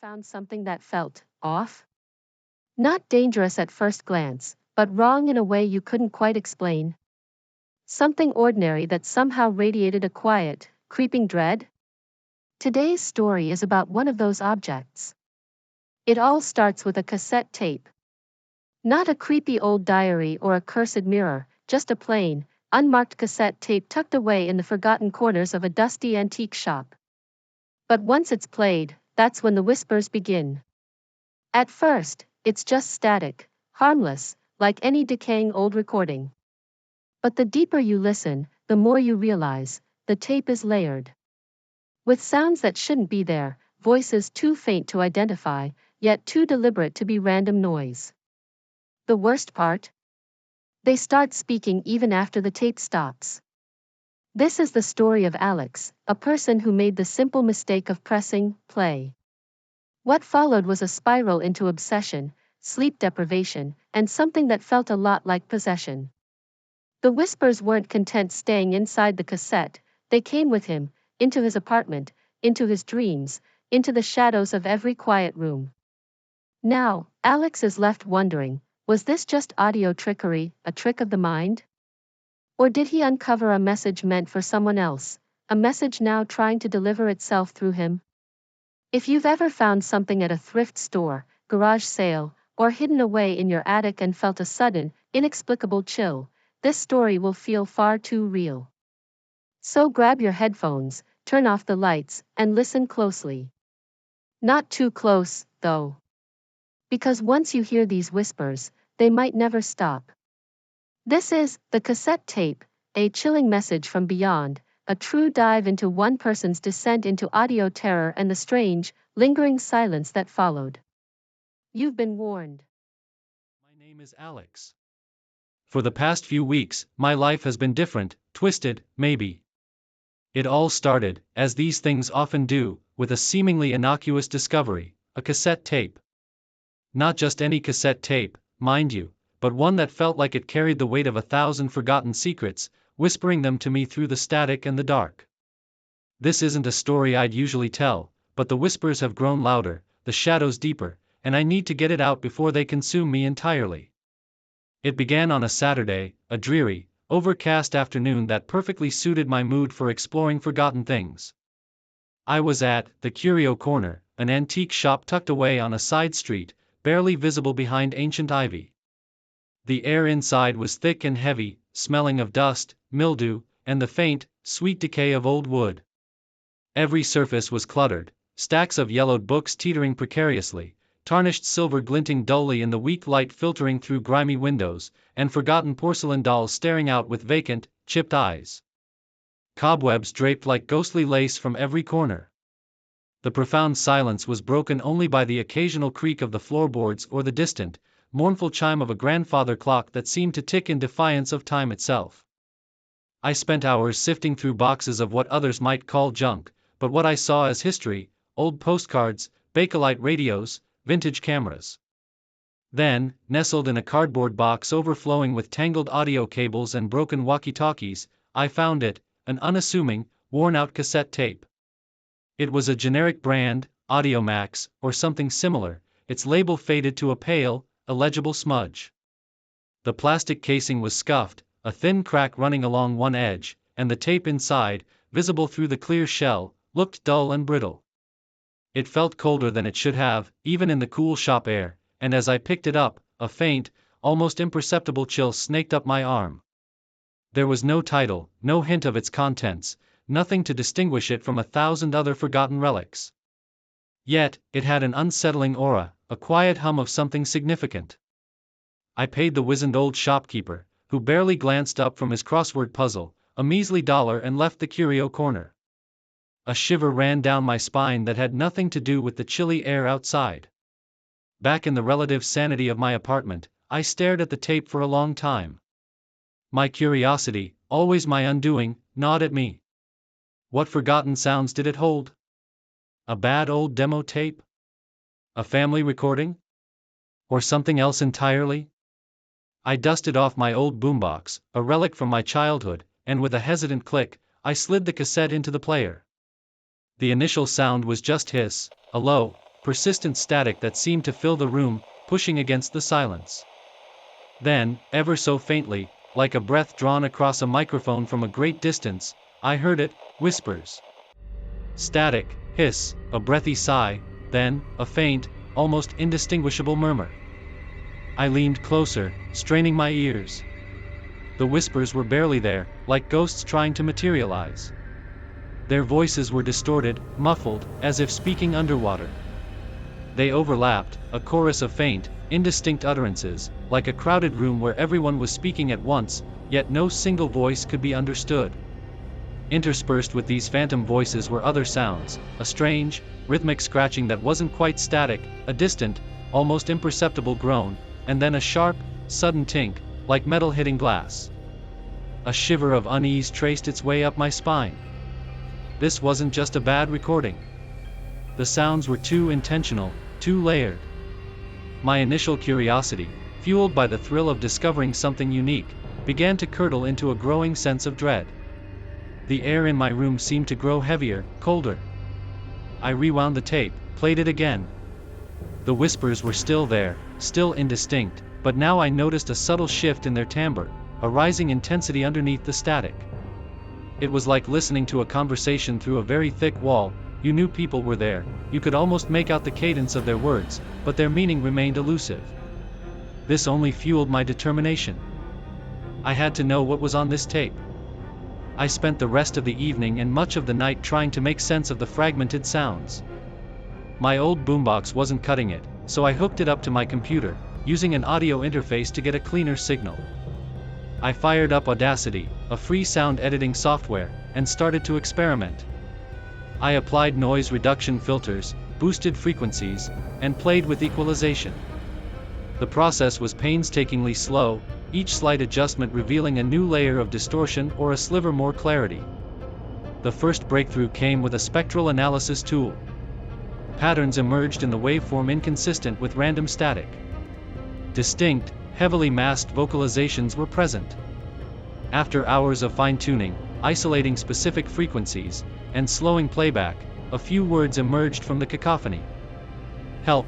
found something that felt off? Not dangerous at first glance, but wrong in a way you couldn't quite explain. Something ordinary that somehow radiated a quiet, creeping dread? Today's story is about one of those objects. It all starts with a cassette tape. Not a creepy old diary or a cursed mirror, just a plain, unmarked cassette tape tucked away in the forgotten corners of a dusty antique shop. But once it's played, that's when the whispers begin. At first, it's just static, harmless, like any decaying old recording. But the deeper you listen, the more you realize, the tape is layered. With sounds that shouldn't be there, voices too faint to identify, yet too deliberate to be random noise. The worst part? They start speaking even after the tape stops. This is the story of Alex, a person who made the simple mistake of pressing play. What followed was a spiral into obsession, sleep deprivation, and something that felt a lot like possession. The whispers weren't content staying inside the cassette, they came with him, into his apartment, into his dreams, into the shadows of every quiet room. Now, Alex is left wondering, was this just audio trickery, a trick of the mind? Or did he uncover a message meant for someone else, a message now trying to deliver itself through him? If you've ever found something at a thrift store, garage sale, or hidden away in your attic and felt a sudden, inexplicable chill, this story will feel far too real. So grab your headphones, turn off the lights, and listen closely. Not too close, though. Because once you hear these whispers, they might never stop. This is The Cassette Tape, a chilling message from beyond, a true dive into one person's descent into audio terror and the strange, lingering silence that followed. You've been warned. My name is Alex. For the past few weeks, my life has been different, twisted, maybe. It all started, as these things often do, with a seemingly innocuous discovery, a cassette tape. Not just any cassette tape, mind you, but one that felt like it carried the weight of 1,000 forgotten secrets, whispering them to me through the static and the dark. This isn't a story I'd usually tell, but the whispers have grown louder, the shadows deeper, and I need to get it out before they consume me entirely. It began on a Saturday, a dreary, overcast afternoon that perfectly suited my mood for exploring forgotten things. I was at the Curio Corner, an antique shop tucked away on a side street, barely visible behind ancient ivy. The air inside was thick and heavy, smelling of dust, mildew, and the faint, sweet decay of old wood. Every surface was cluttered, stacks of yellowed books teetering precariously, tarnished silver glinting dully in the weak light filtering through grimy windows, and forgotten porcelain dolls staring out with vacant, chipped eyes. Cobwebs draped like ghostly lace from every corner. The profound silence was broken only by the occasional creak of the floorboards or the distant, mournful chime of a grandfather clock that seemed to tick in defiance of time itself. I spent hours sifting through boxes of what others might call junk, but what I saw as history: old postcards, Bakelite radios, vintage cameras. Then, nestled in a cardboard box overflowing with tangled audio cables and broken walkie-talkies, I found it, an unassuming, worn-out cassette tape. It was a generic brand, Audiomax, or something similar, its label faded to a pale, illegible smudge. The plastic casing was scuffed, a thin crack running along one edge, and the tape inside, visible through the clear shell, looked dull and brittle. It felt colder than it should have, even in the cool shop air, and as I picked it up, a faint, almost imperceptible chill snaked up my arm. There was no title, no hint of its contents, nothing to distinguish it from 1,000 other forgotten relics. Yet, it had an unsettling aura, a quiet hum of something significant. I paid the wizened old shopkeeper, who barely glanced up from his crossword puzzle, a measly $1 and left the Curio Corner. A shiver ran down my spine that had nothing to do with the chilly air outside. Back in the relative sanity of my apartment, I stared at the tape for a long time. My curiosity, always my undoing, gnawed at me. What forgotten sounds did it hold? A bad old demo tape? A family recording? Or something else entirely? I dusted off my old boombox, a relic from my childhood, and with a hesitant click, I slid the cassette into the player. The initial sound was just hiss, a low, persistent static that seemed to fill the room, pushing against the silence. Then, ever so faintly, like a breath drawn across a microphone from a great distance, I heard it, whispers. Static, hiss, a breathy sigh, then, a faint, almost indistinguishable murmur. I leaned closer, straining my ears. The whispers were barely there, like ghosts trying to materialize. Their voices were distorted, muffled, as if speaking underwater. They overlapped, a chorus of faint, indistinct utterances, like a crowded room where everyone was speaking at once, yet no single voice could be understood. Interspersed with these phantom voices were other sounds, a strange, rhythmic scratching that wasn't quite static, a distant, almost imperceptible groan, and then a sharp, sudden tink, like metal hitting glass. A shiver of unease traced its way up my spine. This wasn't just a bad recording. The sounds were too intentional, too layered. My initial curiosity, fueled by the thrill of discovering something unique, began to curdle into a growing sense of dread. The air in my room seemed to grow heavier, colder. I rewound the tape, played it again. The whispers were still there, still indistinct, but now I noticed a subtle shift in their timbre, a rising intensity underneath the static. It was like listening to a conversation through a very thick wall. You knew people were there, you could almost make out the cadence of their words, but their meaning remained elusive. This only fueled my determination. I had to know what was on this tape. I spent the rest of the evening and much of the night trying to make sense of the fragmented sounds. My old boombox wasn't cutting it, so I hooked it up to my computer, using an audio interface to get a cleaner signal. I fired up Audacity, a free sound editing software, and started to experiment. I applied noise reduction filters, boosted frequencies, and played with equalization. The process was painstakingly slow, each slight adjustment revealing a new layer of distortion or a sliver more clarity. The first breakthrough came with a spectral analysis tool. Patterns emerged in the waveform inconsistent with random static. Distinct, heavily masked vocalizations were present. After hours of fine-tuning, isolating specific frequencies, and slowing playback, a few words emerged from the cacophony. Help!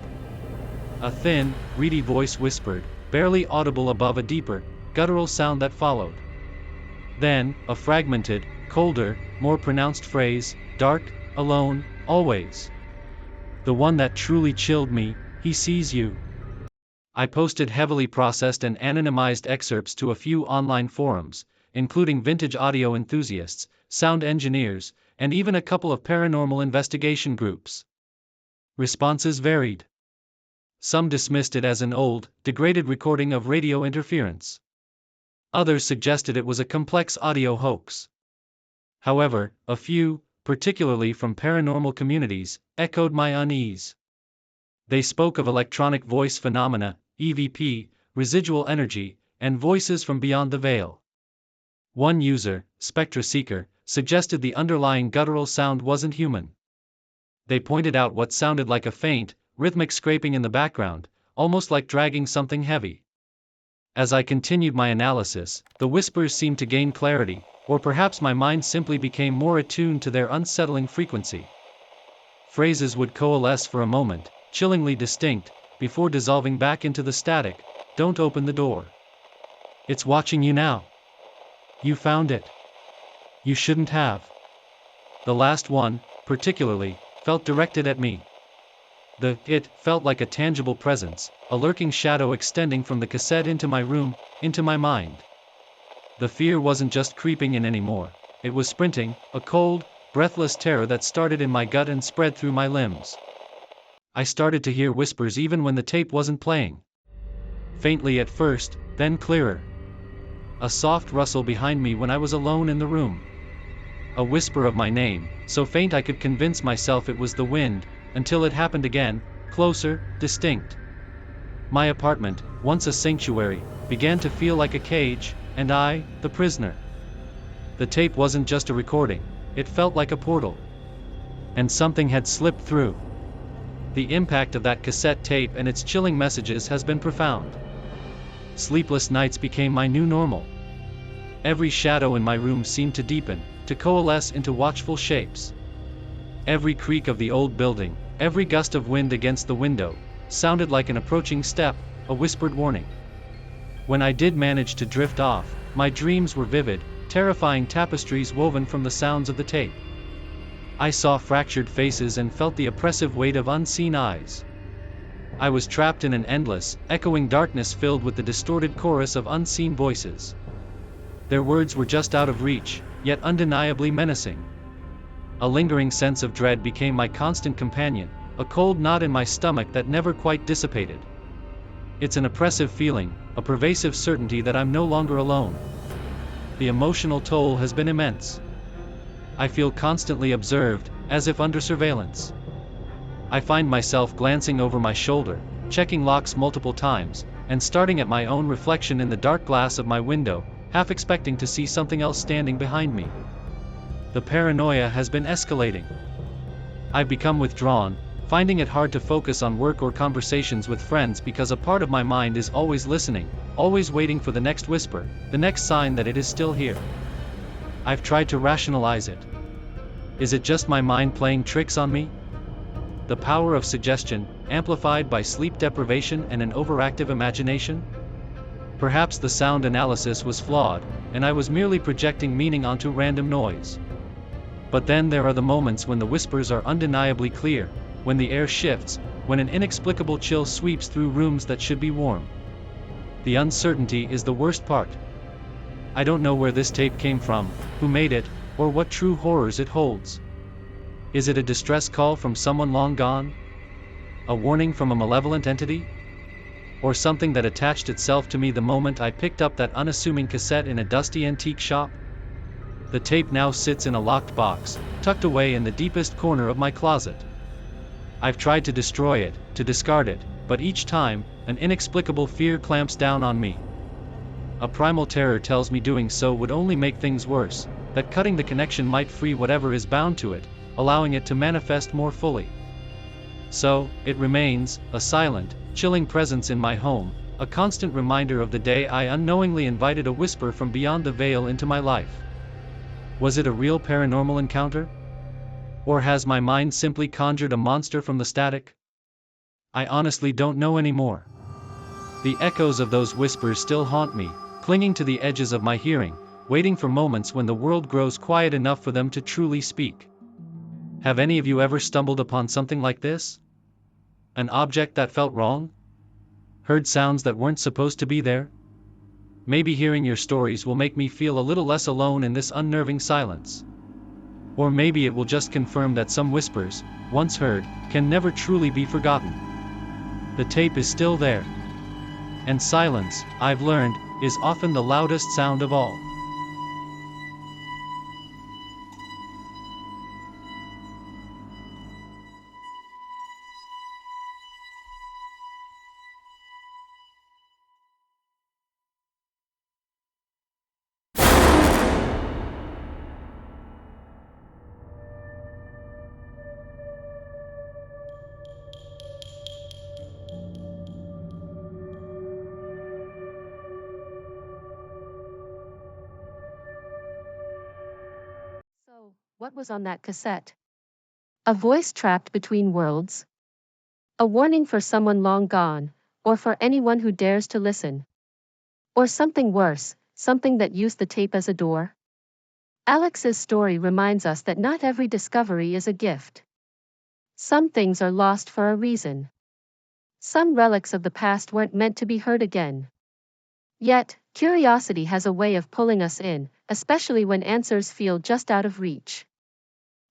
A thin, reedy voice whispered, barely audible above a deeper, guttural sound that followed. Then, a fragmented, colder, more pronounced phrase, dark, alone, always. The one that truly chilled me, he sees you. I posted heavily processed and anonymized excerpts to a few online forums, including vintage audio enthusiasts, sound engineers, and even a couple of paranormal investigation groups. Responses varied. Some dismissed it as an old, degraded recording of radio interference. Others suggested it was a complex audio hoax. However, a few, particularly from paranormal communities, echoed my unease. They spoke of electronic voice phenomena, EVP, residual energy, and voices from beyond the veil. One user, Spectra Seeker, suggested the underlying guttural sound wasn't human. They pointed out what sounded like a faint, rhythmic scraping in the background, almost like dragging something heavy. As I continued my analysis, the whispers seemed to gain clarity, or perhaps my mind simply became more attuned to their unsettling frequency. Phrases would coalesce for a moment, chillingly distinct, before dissolving back into the static. Don't open the door. It's watching you now. You found it. You shouldn't have. The last one, particularly, felt directed at me. It felt like a tangible presence, a lurking shadow extending from the cassette into my room, into my mind. The fear wasn't just creeping in anymore, it was sprinting, a cold, breathless terror that started in my gut and spread through my limbs. I started to hear whispers even when the tape wasn't playing. Faintly at first, then clearer. A soft rustle behind me when I was alone in the room. A whisper of my name, so faint I could convince myself it was the wind, until it happened again, closer, distinct. My apartment, once a sanctuary, began to feel like a cage, and I, the prisoner. The tape wasn't just a recording, it felt like a portal. And something had slipped through. The impact of that cassette tape and its chilling messages has been profound. Sleepless nights became my new normal. Every shadow in my room seemed to deepen, to coalesce into watchful shapes. Every creak of the old building, Every gust of wind against the window sounded like an approaching step, a whispered warning. When I did manage to drift off, my dreams were vivid, terrifying tapestries woven from the sounds of the tape. I saw fractured faces and felt the oppressive weight of unseen eyes. I was trapped in an endless, echoing darkness filled with the distorted chorus of unseen voices. Their words were just out of reach, yet undeniably menacing. A lingering sense of dread became my constant companion, a cold knot in my stomach that never quite dissipated. It's an oppressive feeling, a pervasive certainty that I'm no longer alone. The emotional toll has been immense. I feel constantly observed, as if under surveillance. I find myself glancing over my shoulder, checking locks multiple times, and starting at my own reflection in the dark glass of my window, half expecting to see something else standing behind me. The paranoia has been escalating. I've become withdrawn, finding it hard to focus on work or conversations with friends because a part of my mind is always listening, always waiting for the next whisper, the next sign that it is still here. I've tried to rationalize it. Is it just my mind playing tricks on me? The power of suggestion, amplified by sleep deprivation and an overactive imagination? Perhaps the sound analysis was flawed, and I was merely projecting meaning onto random noise. But then there are the moments when the whispers are undeniably clear, when the air shifts, when an inexplicable chill sweeps through rooms that should be warm. The uncertainty is the worst part. I don't know where this tape came from, who made it, or what true horrors it holds. Is it a distress call from someone long gone? A warning from a malevolent entity? Or something that attached itself to me the moment I picked up that unassuming cassette in a dusty antique shop? The tape now sits in a locked box, tucked away in the deepest corner of my closet. I've tried to destroy it, to discard it, but each time, an inexplicable fear clamps down on me. A primal terror tells me doing so would only make things worse, that cutting the connection might free whatever is bound to it, allowing it to manifest more fully. So, it remains, a silent, chilling presence in my home, a constant reminder of the day I unknowingly invited a whisper from beyond the veil into my life. Was it a real paranormal encounter? Or has my mind simply conjured a monster from the static? I honestly don't know anymore. The echoes of those whispers still haunt me, clinging to the edges of my hearing, waiting for moments when the world grows quiet enough for them to truly speak. Have any of you ever stumbled upon something like this? An object that felt wrong? Heard sounds that weren't supposed to be there? Maybe hearing your stories will make me feel a little less alone in this unnerving silence. Or maybe it will just confirm that some whispers, once heard, can never truly be forgotten. The tape is still there. And silence, I've learned, is often the loudest sound of all. So, what was on that cassette? A voice trapped between worlds? A warning for someone long gone, or for anyone who dares to listen? Or something worse, something that used the tape as a door? Alex's story reminds us that not every discovery is a gift. Some things are lost for a reason. Some relics of the past weren't meant to be heard again. Yet, curiosity has a way of pulling us in, especially when answers feel just out of reach.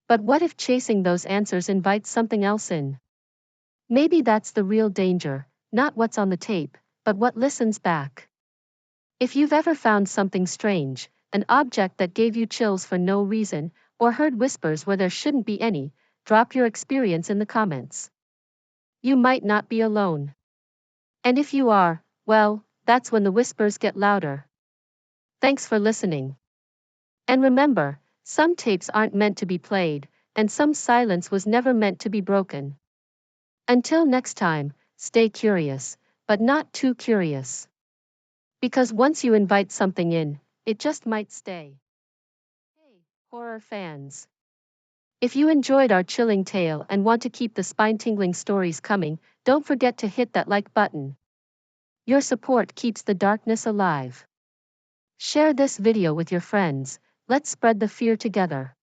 But what if chasing those answers invites something else in? Maybe that's the real danger, not what's on the tape, but what listens back. If you've ever found something strange, an object that gave you chills for no reason, or heard whispers where there shouldn't be any, drop your experience in the comments. You might not be alone. And if you are, well, that's when the whispers get louder. Thanks for listening. And remember, some tapes aren't meant to be played, and some silence was never meant to be broken. Until next time, stay curious, but not too curious. Because once you invite something in, it just might stay. Hey, horror fans. If you enjoyed our chilling tale and want to keep the spine-tingling stories coming, don't forget to hit that like button. Your support keeps the darkness alive. Share this video with your friends, let's spread the fear together.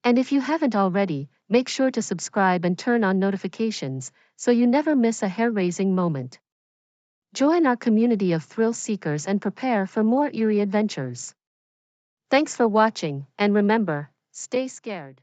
And if you haven't already, make sure to subscribe and turn on notifications, so you never miss a hair-raising moment. Join our community of thrill seekers and prepare for more eerie adventures. Thanks for watching, and remember, stay scared.